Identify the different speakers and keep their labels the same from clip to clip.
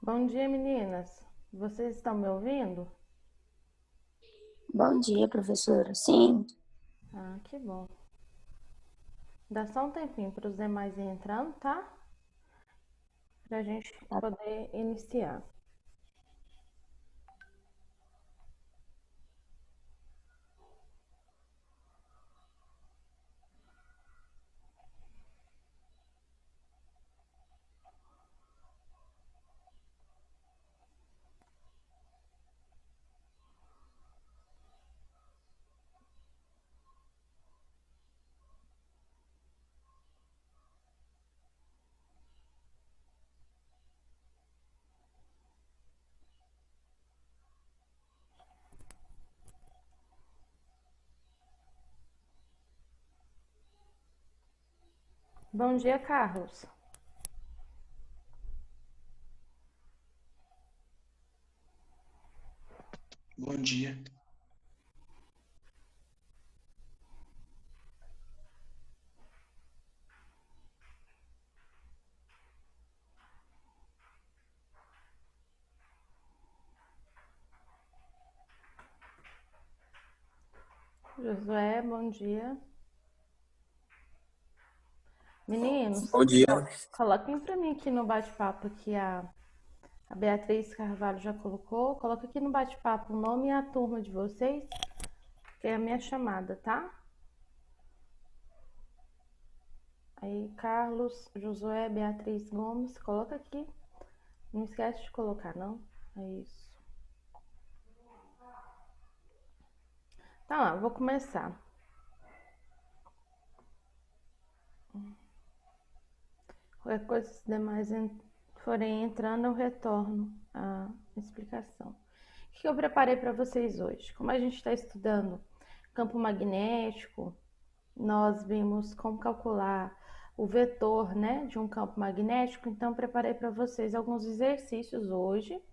Speaker 1: Bom dia, meninas. Vocês estão me ouvindo?
Speaker 2: Bom dia, professora. Sim,
Speaker 1: Ah, que bom. Dá só um tempinho para os demais ir entrando, tá? Para a gente
Speaker 2: tá.
Speaker 1: poder iniciar. Bom dia, Carlos.
Speaker 3: Bom dia.
Speaker 1: Josué, bom dia. Meninos,
Speaker 4: Bom dia.
Speaker 1: coloquem para mim aqui no bate-papo que a Beatriz Carvalho já colocou. Coloca aqui no bate-papo o nome e a turma de vocês, que é a minha chamada, tá? Aí, Carlos, Josué, Beatriz Gomes, coloca aqui. Não esquece de colocar, não. É isso. Tá lá, vou começar. Qualquer coisa, se demais forem entrando, eu retorno a explicação. O que eu preparei para vocês hoje? Como a gente está estudando campo magnético, nós vimos como calcular o vetor, né, de um campo magnético. Então, preparei para vocês alguns exercícios hoje,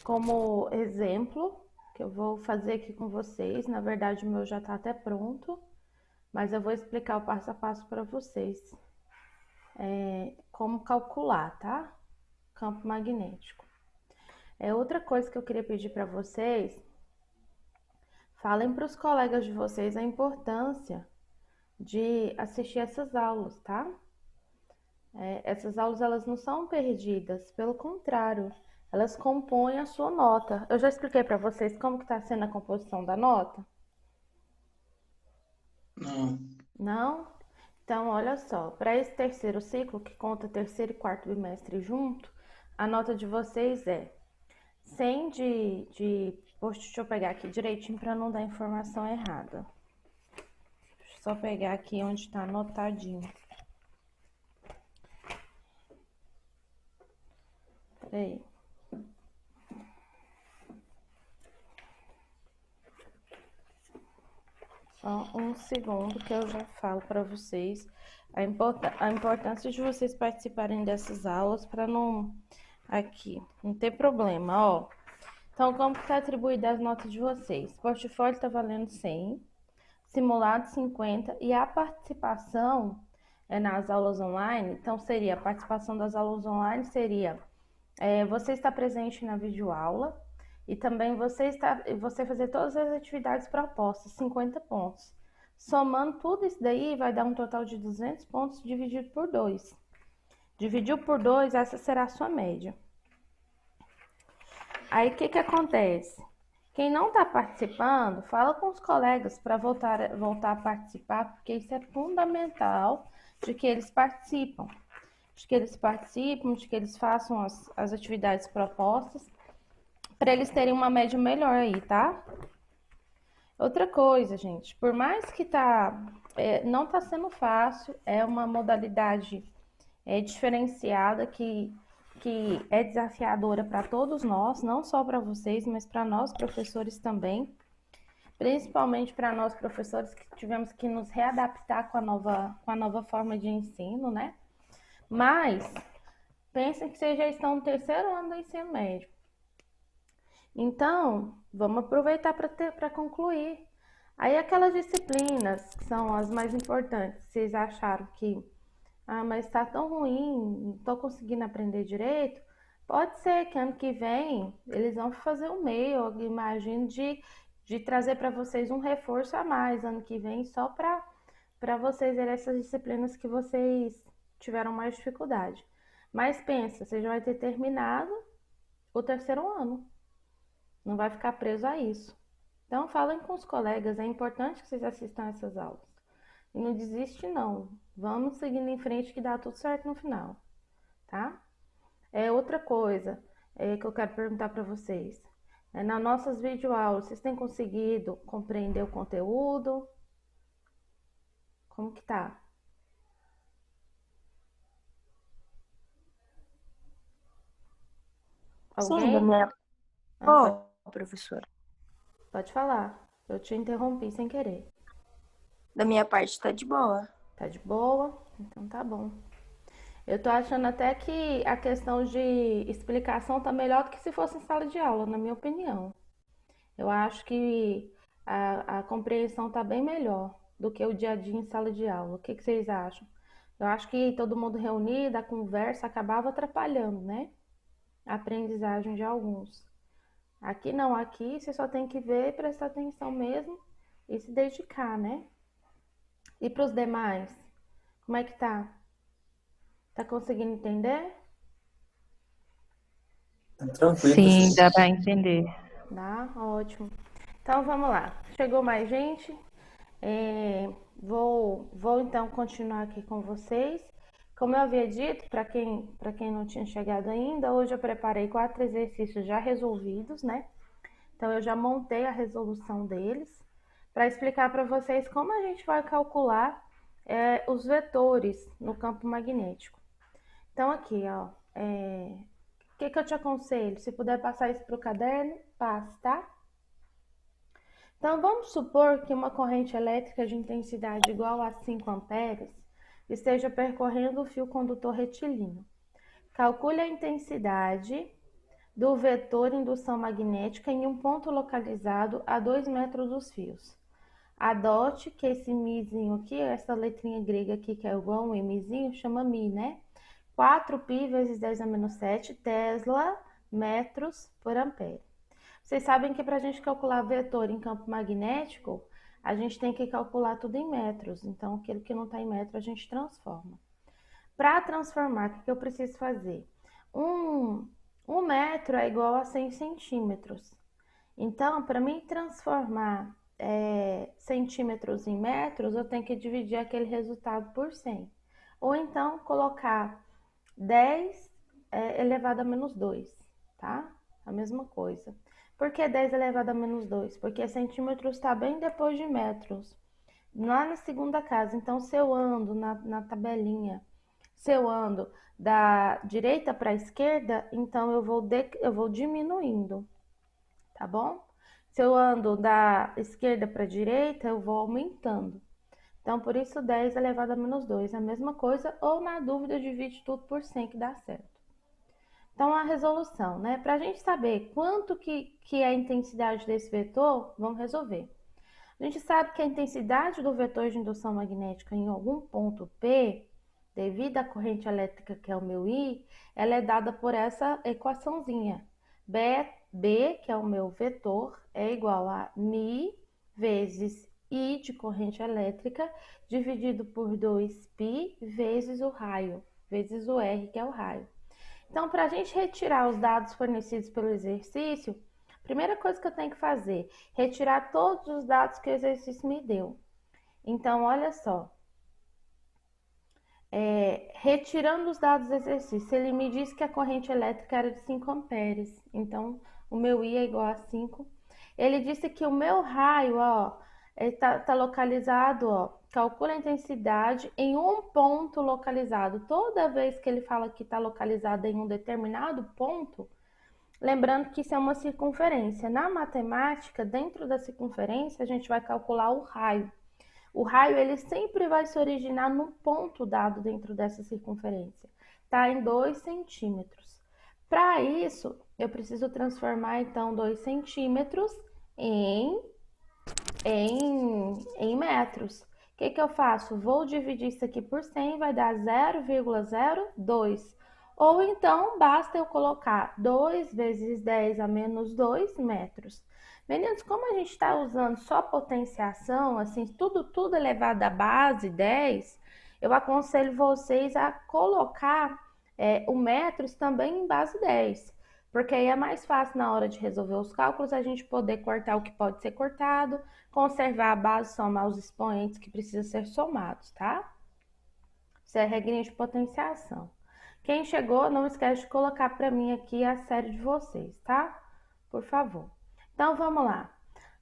Speaker 1: como exemplo, que eu vou fazer aqui com vocês. Na verdade, o meu já está até pronto, mas eu vou explicar o passo a passo para vocês. Como calcular, tá? Campo magnético. Outra coisa que eu queria pedir para vocês, falem para os colegas de vocês a importância de assistir essas aulas, tá? Essas aulas elas não são perdidas, pelo contrário, elas compõem a sua nota. Eu já expliquei para vocês como que está sendo a composição da nota?
Speaker 3: Não,
Speaker 1: Não? Então, olha só, para esse terceiro ciclo, que conta terceiro e quarto bimestre junto, a nota de vocês é 100 deixa eu pegar aqui direitinho para não dar informação errada. Deixa eu só pegar aqui onde está anotadinho. Peraí. Só um segundo que eu já falo para vocês a importância de vocês participarem dessas aulas para não não ter problema, ó. Então, como que está atribuída as notas de vocês? Portfólio está valendo 100, simulado 50 e a participação nas aulas online, então seria a participação das aulas online seria você estar presente na videoaula e também você fazer todas as atividades propostas, 50 pontos. Somando tudo isso daí, vai dar um total de 200 pontos dividido por 2. Dividiu por 2, essa será a sua média. Aí o que que acontece? Quem não está participando, fala com os colegas para voltar a participar, porque isso é fundamental de que eles participam. De que eles façam as atividades propostas, para eles terem uma média melhor aí, tá? Outra coisa, gente, por mais que não tá sendo fácil, é uma modalidade diferenciada que é desafiadora para todos nós, não só para vocês, mas para nós professores também, principalmente para nós professores que tivemos que nos readaptar com a nova forma de ensino, né? Mas pensem que vocês já estão no terceiro ano do ensino médio. Então, vamos aproveitar para concluir. Aí aquelas disciplinas que são as mais importantes, vocês acharam que Ah, mas tá tão ruim, não tô conseguindo aprender direito. Pode ser que ano que vem eles vão fazer um meio, eu imagino, de trazer para vocês um reforço a mais ano que vem, só para vocês verem essas disciplinas que vocês tiveram mais dificuldade. Mas pensa, você já vai ter terminado o terceiro ano, não vai ficar preso a isso. Então, falem com os colegas, é importante que vocês assistam essas aulas. E não desiste, não. Vamos seguindo em frente que dá tudo certo no final, tá? Outra coisa que eu quero perguntar para vocês. Nas nossas videoaulas, vocês têm conseguido compreender o conteúdo? Como que tá?
Speaker 2: Sim, da
Speaker 1: Alguém?
Speaker 2: minha.
Speaker 1: Ah, pode,
Speaker 2: Ó, professora.
Speaker 1: pode falar. Eu te interrompi sem querer.
Speaker 2: Da minha parte tá de boa.
Speaker 1: Tá de boa? Então tá bom. Eu tô achando até que a questão de explicação tá melhor do que se fosse em sala de aula, na minha opinião. Eu acho que a compreensão tá bem melhor do que o dia a dia em sala de aula. O que que vocês acham? Eu acho que todo mundo reunido, a conversa acabava atrapalhando, né? A aprendizagem de alguns. Aqui não, aqui você só tem que ver, prestar atenção mesmo e se dedicar, né? E para os demais, como é que tá? Tá conseguindo entender?
Speaker 3: Tranquilo,
Speaker 4: Sim, dá
Speaker 3: professor.
Speaker 4: para entender.
Speaker 1: Dá? Ótimo. Então vamos lá. Chegou mais gente? Vou então continuar aqui com vocês. Como eu havia dito, para quem não tinha chegado ainda, hoje eu preparei 4 exercícios já resolvidos, né? Então eu já montei a resolução deles para explicar para vocês como a gente vai calcular os vetores no campo magnético. Então aqui, ó, o que eu te aconselho? Se puder passar isso para o caderno, passe, tá? Então vamos supor que uma corrente elétrica de intensidade igual a 5 amperes esteja percorrendo o fio condutor retilíneo. Calcule a intensidade do vetor indução magnética em um ponto localizado a 2 metros dos fios. Adote que esse mizinho aqui, essa letrinha grega aqui que é igual a um mzinho, chama mi, né? 4π vezes 10 a menos 7 Tesla metros por ampere. Vocês sabem que para a gente calcular vetor em campo magnético, a gente tem que calcular tudo em metros. Então, aquilo que não está em metro, a gente transforma. Para transformar, o que eu preciso fazer? Um metro é igual a 100 centímetros. Então, para mim transformar centímetros em metros, eu tenho que dividir aquele resultado por 100. Ou então, colocar 10 elevado a menos 2, tá? A mesma coisa. Por que 10 elevado a menos 2? Porque centímetros está bem depois de metros. Lá na segunda casa. Então, se eu ando na tabelinha, se eu ando da direita para a esquerda, então eu vou diminuindo, tá bom? Se eu ando da esquerda para a direita, eu vou aumentando. Então, por isso 10 elevado a menos 2 é a mesma coisa, ou na dúvida, divide tudo por 100 que dá certo. Então, a resolução, né? Para a gente saber quanto que é a intensidade desse vetor, vamos resolver. A gente sabe que a intensidade do vetor de indução magnética em algum ponto P, devido à corrente elétrica que é o meu I, ela é dada por essa equaçãozinha. B, que é o meu vetor, é igual a μ vezes I de corrente elétrica, dividido por 2π vezes o raio, vezes o R, que é o raio. Então, para a gente retirar os dados fornecidos pelo exercício, a primeira coisa que eu tenho que fazer, retirar todos os dados que o exercício me deu. Então, olha só. Retirando os dados do exercício, ele me disse que a corrente elétrica era de 5 amperes. Então, o meu I é igual a 5. Ele disse que o meu raio, ó, está localizado, ó, calcula a intensidade em um ponto localizado. Toda vez que ele fala que está localizado em um determinado ponto, lembrando que isso é uma circunferência. Na matemática, dentro da circunferência, a gente vai calcular o raio. O raio ele sempre vai se originar num ponto dado dentro dessa circunferência, tá? Em 2 centímetros. Para isso, eu preciso transformar então 2 centímetros em metros. O que eu faço? Vou dividir isso aqui por 100, vai dar 0,02. Ou então, basta eu colocar 2 vezes 10 a menos 2 metros. Meninos, como a gente está usando só potenciação, assim, tudo elevado à base 10, eu aconselho vocês a colocar o metros também em base 10. Porque aí é mais fácil na hora de resolver os cálculos a gente poder cortar o que pode ser cortado, conservar a base, somar os expoentes que precisam ser somados, tá? Isso é a regrinha de potenciação. Quem chegou, não esquece de colocar para mim aqui a série de vocês, tá? Por favor. Então, vamos lá.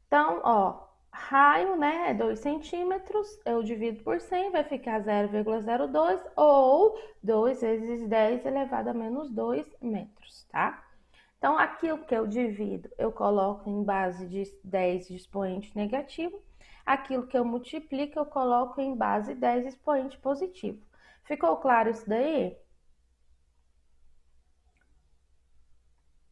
Speaker 1: Então, ó, raio, né, é 2 centímetros, eu divido por 100, vai ficar 0,02 ou 2 vezes 10 elevado a menos 2 metros, tá? Então, aquilo que eu divido, eu coloco em base de 10 de expoente negativo. Aquilo que eu multiplico, eu coloco em base 10 expoente positivo. Ficou claro isso daí?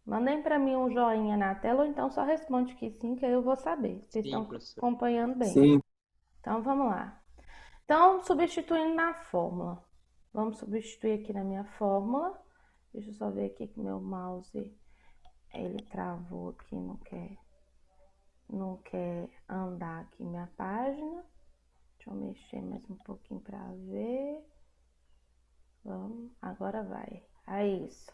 Speaker 1: Mandem para mim um joinha na tela ou então só responde que sim, que aí eu vou saber. Vocês
Speaker 3: Sim,
Speaker 1: estão
Speaker 3: professor.
Speaker 1: acompanhando bem.
Speaker 4: Sim,
Speaker 1: Então, vamos lá. Então, substituindo na fórmula. Vamos substituir aqui na minha fórmula. Deixa eu só ver aqui que meu mouse, ele travou aqui, não quer andar aqui minha página. Deixa eu mexer mais um pouquinho para ver. Vamos, agora vai. É isso.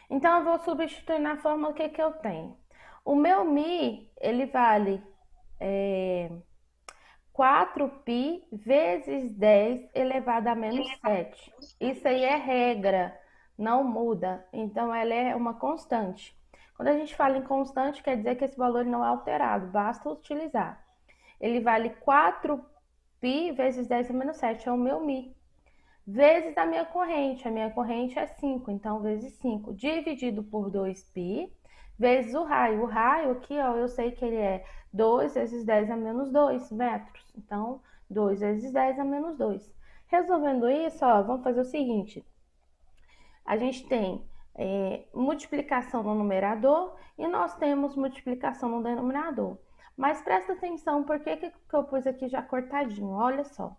Speaker 1: Então, eu vou substituir na fórmula que eu tenho. O meu Mi, ele vale 4π vezes 10 elevado a menos 7. Isso aí é regra, não muda. Então, ela é uma constante. Quando a gente fala em constante, quer dizer que esse valor não é alterado, basta utilizar. Ele vale 4π vezes 10 a menos 7, é o meu Mi. Vezes a minha corrente é 5, então vezes 5, dividido por 2π, vezes o raio. O raio aqui, ó, eu sei que ele é 2 vezes 10 a menos 2 metros. Então, 2 vezes 10 a menos 2. Resolvendo isso, ó, vamos fazer o seguinte. A gente tem multiplicação no numerador e nós temos multiplicação no denominador. Mas presta atenção, porque eu pus aqui já cortadinho, olha só.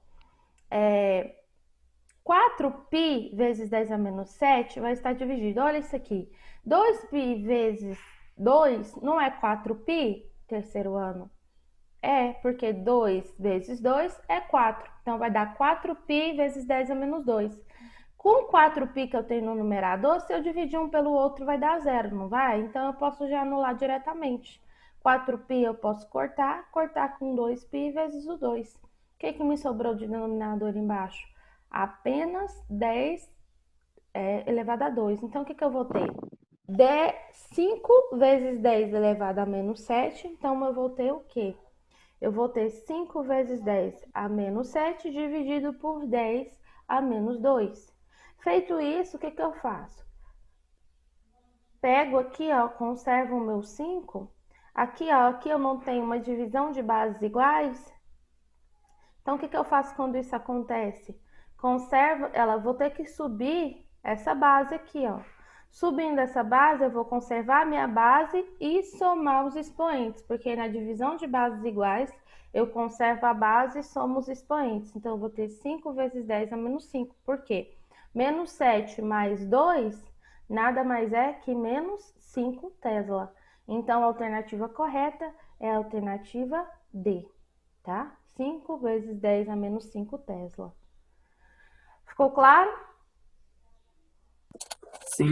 Speaker 1: 4π vezes 10 a menos 7 vai estar dividido. Olha isso aqui. 2π vezes 2 não é 4π, terceiro ano? É, porque 2 vezes 2 é 4. Então, vai dar 4π vezes 10 a menos 2. Com 4π que eu tenho no numerador, se eu dividir um pelo outro, vai dar zero, não vai? Então, eu posso já anular diretamente. 4π eu posso cortar com 2π vezes o 2. O que me sobrou de denominador embaixo? Apenas 10 elevado a 2. Então, o que eu vou ter? 5 vezes 10 elevado a menos 7. Então, eu vou ter o quê? Eu vou ter 5 vezes 10 a menos 7 dividido por 10 a menos 2. Feito isso, o que eu faço? Pego aqui, ó, conservo o meu 5. Aqui, ó, aqui eu não tenho uma divisão de bases iguais. Então, o que eu faço quando isso acontece? Conservo, vou ter que subir essa base aqui, ó. Subindo essa base, eu vou conservar a minha base e somar os expoentes, porque na divisão de bases iguais, eu conservo a base e somo os expoentes. Então, eu vou ter 5 vezes 10 a menos 5. Por quê? Menos 7 mais 2, nada mais é que menos 5 Tesla. Então, a alternativa correta é a alternativa D, tá? 5 vezes 10 a menos 5 Tesla. Ficou claro?
Speaker 4: sim.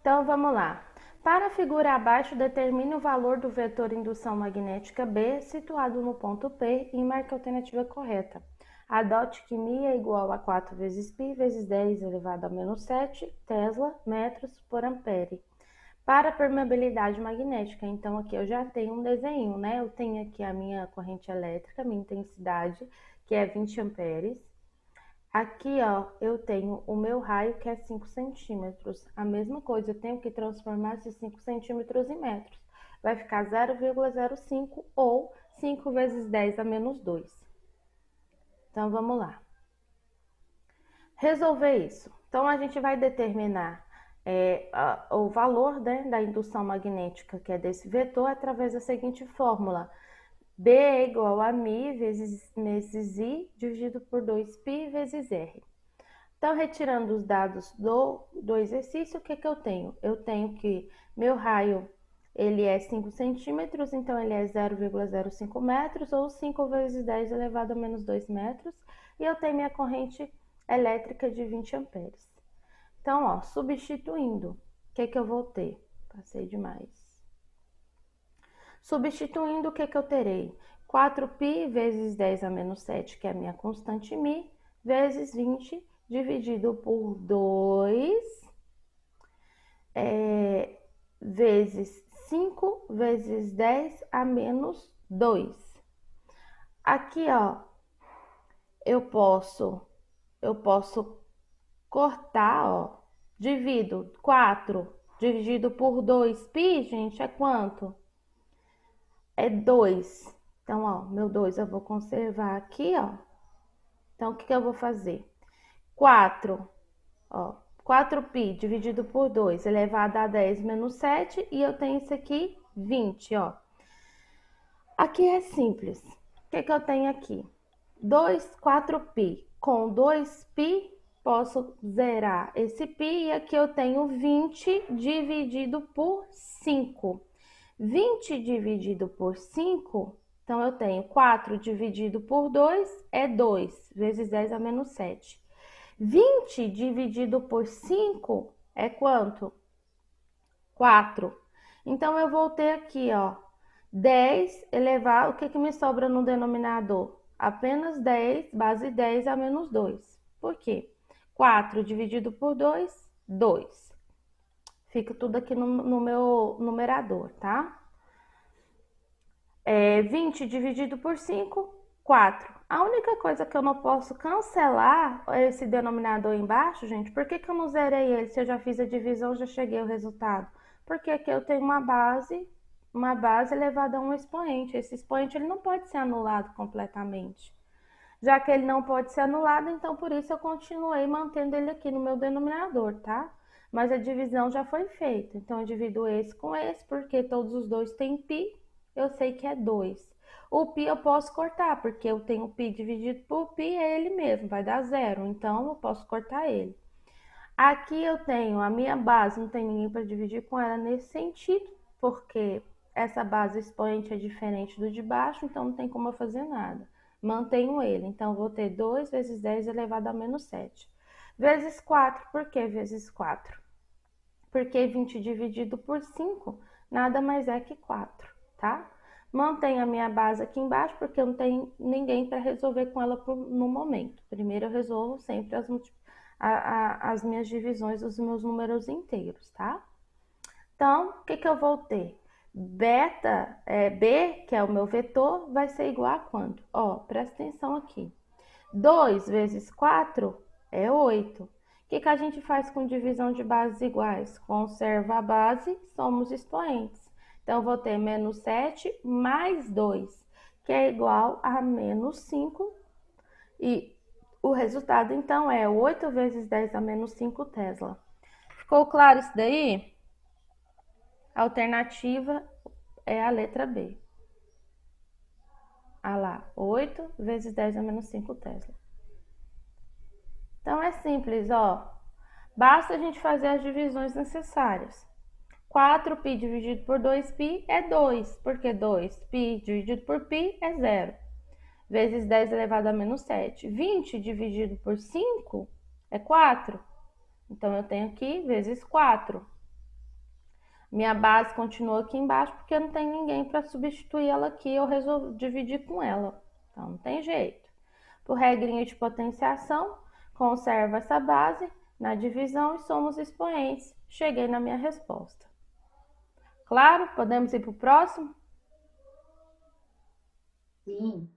Speaker 1: Então, vamos lá. Para a figura abaixo, determine o valor do vetor indução magnética B situado no ponto P e marque a alternativa correta. Adote que μ é igual a 4 vezes π vezes 10 elevado a menos 7 Tesla metros por ampere. Para a permeabilidade magnética, então aqui eu já tenho um desenho, né? Eu tenho aqui a minha corrente elétrica, minha intensidade, que é 20 amperes. Aqui, ó, eu tenho o meu raio, que é 5 centímetros. A mesma coisa, eu tenho que transformar esses 5 centímetros em metros. Vai ficar 0,05 ou 5 vezes 10 a menos 2. Então, vamos lá. Resolver isso. Então, a gente vai determinar o valor, né, da indução magnética, que é desse vetor, através da seguinte fórmula. B é igual a μ vezes I dividido por 2π vezes R. Então, retirando os dados do exercício, o que eu tenho? Eu tenho que meu raio ele é 5 centímetros, então ele é 0,05 metros, ou 5 vezes 10 elevado a menos 2 metros, e eu tenho minha corrente elétrica de 20 amperes. Então, ó, substituindo, o que eu vou ter? Passei demais. Substituindo, o que eu terei? 4π vezes 10 a menos 7, que é a minha constante μ, vezes 20, dividido por 2, vezes 5 vezes 10 a menos 2. Aqui, ó, eu posso cortar, ó, divido 4 dividido por 2π, gente, é quanto? É 2. Então, ó, meu 2 eu vou conservar aqui, ó. Então, o que eu vou fazer? 4, ó, 4π dividido por 2 elevado a 10 menos 7, e eu tenho isso aqui, 20, ó. Aqui é simples. O que eu tenho aqui? 4π com 2π, posso zerar esse π, e aqui eu tenho 20 dividido por 5. 20 dividido por 5, então eu tenho 4 dividido por 2 é 2, vezes 10 a menos 7. 20 dividido por 5 é quanto? 4. Então, eu vou ter aqui, ó, 10 elevado, o que me sobra no denominador? Apenas 10, base 10 a menos 2. Por quê? 4 dividido por 2, 2. Fica tudo aqui no meu numerador, tá? 20 dividido por 5, 4. A única coisa que eu não posso cancelar é esse denominador embaixo, gente. Por que eu não zerei ele? Se eu já fiz a divisão, já cheguei ao resultado. Porque aqui eu tenho uma base elevada a um expoente. Esse expoente ele não pode ser anulado completamente. Já que ele não pode ser anulado, então por isso eu continuei mantendo ele aqui no meu denominador, tá? Mas a divisão já foi feita. Então eu divido esse com esse, porque todos os dois têm π, eu sei que é 2. O π eu posso cortar, porque eu tenho π dividido por π, é ele mesmo, vai dar 0. Então eu posso cortar ele. Aqui eu tenho a minha base, não tem ninguém para dividir com ela nesse sentido, porque essa base expoente é diferente do de baixo, então não tem como eu fazer nada. Mantenho ele, então eu vou ter 2 vezes 10 elevado a menos 7. Vezes 4, por que vezes 4? Porque 20 dividido por 5 nada mais é que 4, tá? Mantenho a minha base aqui embaixo, porque eu não tenho ninguém para resolver com ela no momento. Primeiro eu resolvo sempre as minhas divisões dos meus números inteiros, tá? Então, o que eu vou ter? Beta, B, que é o meu vetor, vai ser igual a quanto? Ó, presta atenção aqui. 2 vezes 4 é 8. O que a gente faz com divisão de bases iguais? Conserva a base, somos expoentes. Então, eu vou ter menos 7 mais 2, que é igual a menos 5. E o resultado, então, é 8 vezes 10 a menos 5 Tesla. Ficou claro isso daí? A alternativa é a letra B. Ah lá, 8 vezes 10 a menos 5 Tesla. Então, é simples, ó. Basta a gente fazer as divisões necessárias. 4π dividido por 2π é 2, porque 2π dividido por π é 0. Vezes 10 elevado a menos 7. 20 dividido por 5 é 4. Então, eu tenho aqui vezes 4. Minha base continua aqui embaixo, porque não tem ninguém para substituir ela aqui, eu resolvo dividir com ela. Então, não tem jeito. Por regrinha de potenciação, conservo essa base na divisão e somos expoentes. Cheguei na minha resposta. Claro? Podemos ir para o próximo?
Speaker 3: Sim.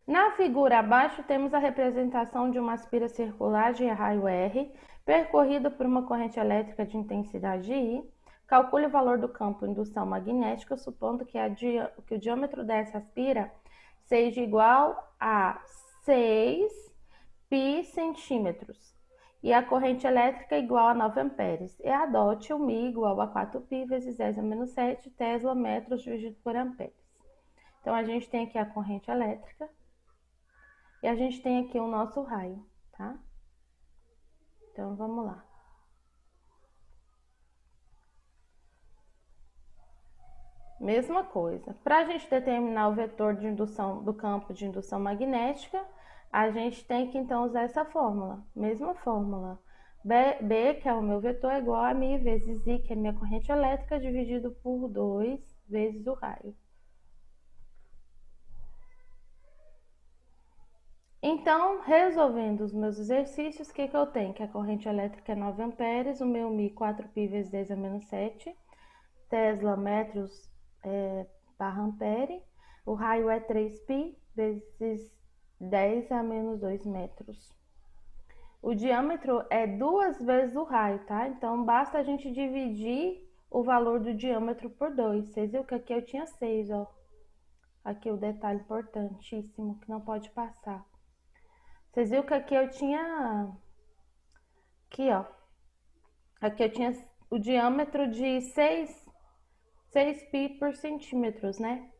Speaker 1: Na figura abaixo, temos a representação de uma aspira circular de raio R, percorrida por uma corrente elétrica de intensidade I. Calcule o valor do campo indução magnética, supondo que o diâmetro dessa aspira seja igual a 6 π centímetros e a corrente elétrica igual a 9 amperes. E adote o μ igual a 4π vezes 10 a menos 7 Tesla metros dividido por amperes. Então, a gente tem aqui a corrente elétrica e a gente tem aqui o nosso raio, tá? Então, vamos lá. Mesma coisa. Para a gente determinar o vetor de indução do campo de indução magnética, a gente tem que então usar essa fórmula. Mesma fórmula. B, que é o meu vetor, é igual a μ vezes I, que é a minha corrente elétrica, dividido por 2 vezes o raio. Então, resolvendo os meus exercícios, o que eu tenho? Que a corrente elétrica é 9 amperes, o meu μ 4π vezes 10 a menos 7, Tesla metros barra ampere, o raio é 3π vezes 10 a menos 2 metros. O diâmetro é 2 vezes o raio, tá? Então, basta a gente dividir o valor do diâmetro por 2. Vocês viram que aqui eu tinha 6, ó. Aqui o detalhe importantíssimo, que não pode passar. Vocês viram que aqui eu tinha... Aqui, ó. Aqui eu tinha o diâmetro de 6π por centímetros, né?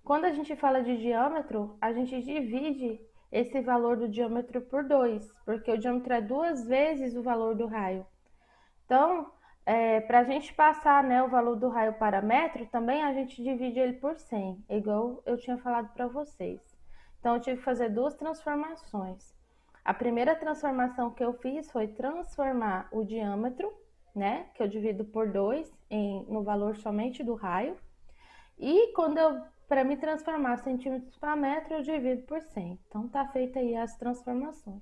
Speaker 1: Quando a gente fala de diâmetro, a gente divide esse valor do diâmetro por 2, porque o diâmetro é 2 vezes o valor do raio. Então, para a gente passar, né, o valor do raio para metro, também a gente divide ele por 100, igual eu tinha falado para vocês. Então, eu tive que fazer duas transformações. A primeira transformação que eu fiz foi transformar o diâmetro, né, que eu divido por 2 no valor somente do raio. E para me transformar centímetros para metro, eu divido por 100. Então, tá feita aí as transformações.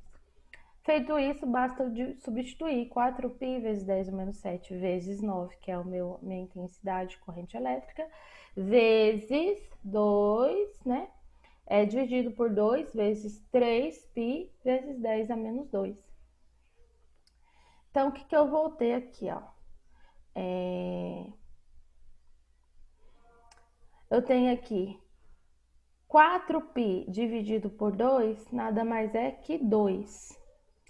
Speaker 1: Feito isso, basta eu substituir 4π vezes 10 menos 7 vezes 9, que é minha intensidade de corrente elétrica, vezes 2, né? Dividido por 2 vezes 3π vezes 10 a menos 2. Então, o que eu vou ter aqui, ó? Eu tenho aqui 4π dividido por 2, nada mais é que 2.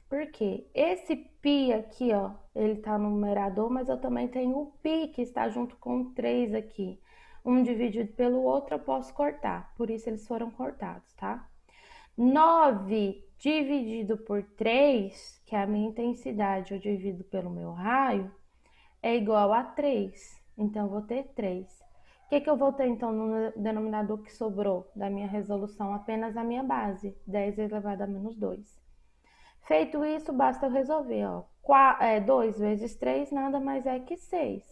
Speaker 1: Por quê? Esse π aqui, ó, ele tá no numerador, mas eu também tenho o π que está junto com o 3 aqui. Um dividido pelo outro eu posso cortar, por isso eles foram cortados, tá? 9 dividido por 3, que é a minha intensidade, eu divido pelo meu raio, é igual a 3. Então, eu vou ter 3. O que eu vou ter, então, no denominador que sobrou da minha resolução? Apenas a minha base, 10 elevado a menos 2. Feito isso, basta eu resolver, ó. 2 vezes 3 nada mais é que 6.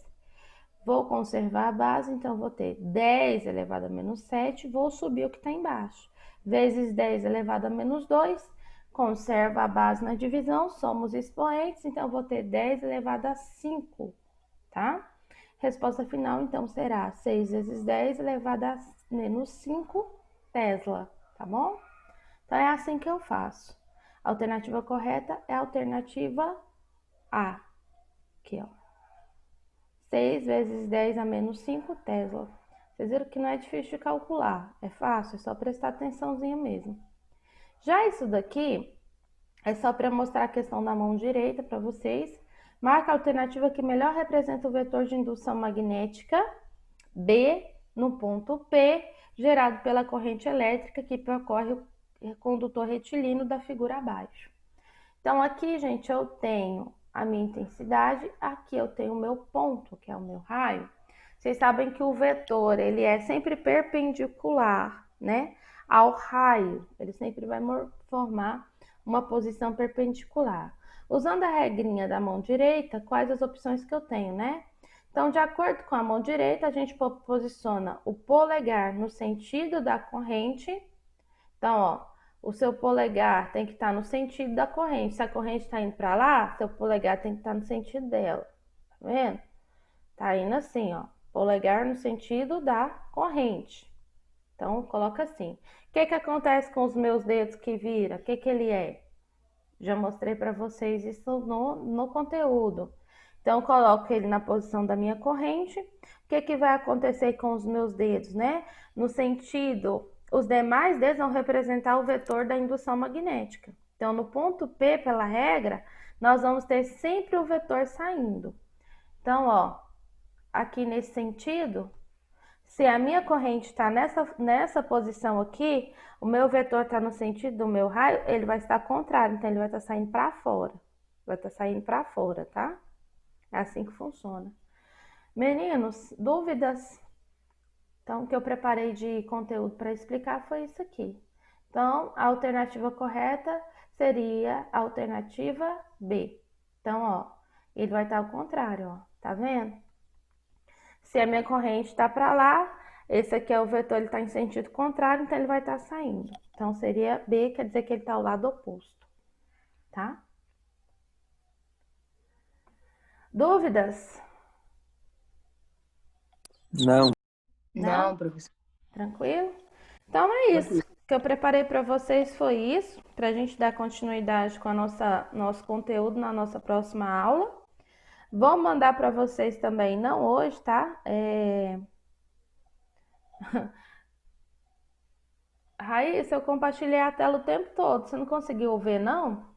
Speaker 1: Vou conservar a base, então vou ter 10 elevado a menos 7, vou subir o que está embaixo. Vezes 10 elevado a menos 2, conserva a base na divisão, somos expoentes, então vou ter 10 elevado a 5, tá? Resposta final, então, será 6 vezes 10 elevado a menos 5 Tesla, tá bom? Então, é assim que eu faço. A alternativa correta é a alternativa A. Aqui, ó. 6 vezes 10 a menos 5 Tesla. Vocês viram que não é difícil de calcular. É fácil, é só prestar atençãozinha mesmo. Já isso daqui é só para mostrar a questão da mão direita para vocês. Marca a alternativa que melhor representa o vetor de indução magnética, B, no ponto P, gerado pela corrente elétrica que percorre o condutor retilíneo da figura abaixo. Então, aqui, gente, eu tenho a minha intensidade, aqui eu tenho o meu ponto, que é o meu raio. Vocês sabem que o vetor, ele é sempre perpendicular, né, ao raio. Ele sempre vai formar uma posição perpendicular. Usando a regrinha da mão direita, quais as opções que eu tenho, né? Então, de acordo com a mão direita, a gente posiciona o polegar no sentido da corrente. Então, ó, o seu polegar tem que estar no sentido da corrente. Se a corrente está indo para lá, seu polegar tem que estar no sentido dela. Tá vendo? Tá indo assim, ó. Polegar no sentido da corrente. Então, coloca assim. O que acontece com os meus dedos que vira? O que ele é? Já mostrei para vocês isso no conteúdo. Então, eu coloco ele na posição da minha corrente. O que vai acontecer com os meus dedos, né? No sentido, os demais dedos vão representar o vetor da indução magnética. Então, no ponto P, pela regra, nós vamos ter sempre o vetor saindo. Então, ó, aqui nesse sentido, Se a minha corrente está nessa posição aqui, o meu vetor está no sentido do meu raio, ele vai estar contrário, então ele vai estar saindo para fora. Vai estar saindo para fora, tá? É assim que funciona. Meninos, dúvidas? Então, o que eu preparei de conteúdo para explicar foi isso aqui. Então, a alternativa correta seria a alternativa B. Então, ó, ele vai estar ao contrário, ó. Tá vendo? Se a minha corrente está para lá, esse aqui é o vetor, ele está em sentido contrário, então ele vai estar saindo. Então, seria B, quer dizer que ele está ao lado oposto. Tá? Dúvidas?
Speaker 3: Não.
Speaker 2: Não, professor.
Speaker 1: Tranquilo? Então é isso. O que eu preparei para vocês foi isso, para a gente dar continuidade com a nosso conteúdo na nossa próxima aula. Vou mandar para vocês também, não hoje, tá? Raíssa, eu compartilhei a tela o tempo todo. Você não conseguiu ver, não?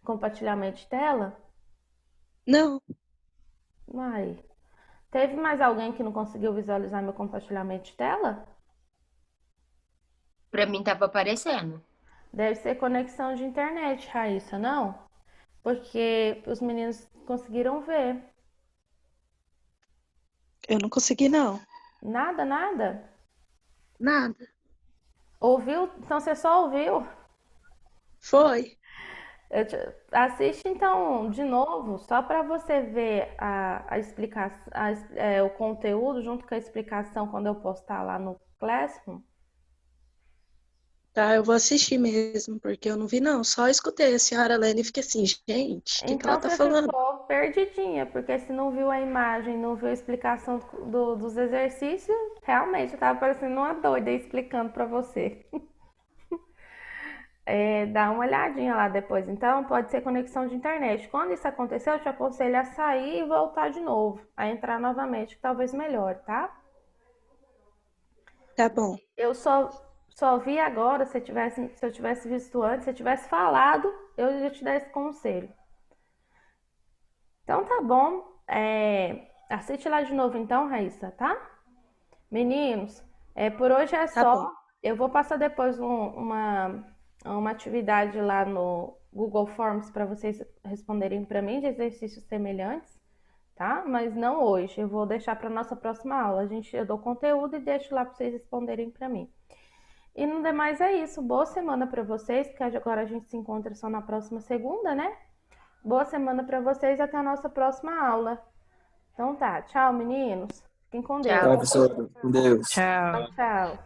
Speaker 1: Compartilhamento de tela?
Speaker 4: Não,
Speaker 1: Uai. Teve mais alguém que não conseguiu visualizar meu compartilhamento de tela?
Speaker 2: Pra mim tava aparecendo.
Speaker 1: Deve ser conexão de internet, Raíssa, não? Porque os meninos conseguiram ver.
Speaker 4: eu não consegui, não.
Speaker 1: Nada, nada?
Speaker 4: Nada.
Speaker 1: Ouviu? Então você só ouviu?
Speaker 4: Foi.
Speaker 1: Assiste então de novo, só para você ver a explicação, o conteúdo junto com a explicação quando eu postar lá no Classroom.
Speaker 4: Tá, eu vou assistir mesmo, porque eu não vi, não. Só escutei a senhora lendo e fiquei assim, gente, o que
Speaker 1: Então
Speaker 4: ela tá
Speaker 1: você
Speaker 4: falando?
Speaker 1: ficou perdidinha, porque se não viu a imagem, não viu a explicação dos exercícios, realmente eu tava parecendo uma doida explicando para você. Dá uma olhadinha lá depois. Então, pode ser conexão de internet. Quando isso acontecer, eu te aconselho a sair e voltar de novo, a entrar novamente, que talvez melhore, tá?
Speaker 4: Tá bom.
Speaker 1: Eu só vi agora, se eu tivesse visto antes, se eu tivesse falado, eu já te dar esse conselho. Então tá bom. Assiste lá de novo então, Raíssa, tá? Meninos, por hoje é
Speaker 4: Tá
Speaker 1: só.
Speaker 4: bom.
Speaker 1: Eu vou passar depois uma atividade lá no Google Forms para vocês responderem para mim de exercícios semelhantes, tá? Mas não hoje. Eu vou deixar para nossa próxima aula. Eu dou conteúdo e deixo lá para vocês responderem para mim. E no demais é isso. Boa semana para vocês, porque agora a gente se encontra só na próxima segunda, né? Boa semana para vocês e até a nossa próxima aula. Então tá, tchau, meninos. Fiquem com Deus.
Speaker 2: Tchau.
Speaker 3: Professor, com Deus.
Speaker 4: Tchau.
Speaker 1: Tchau.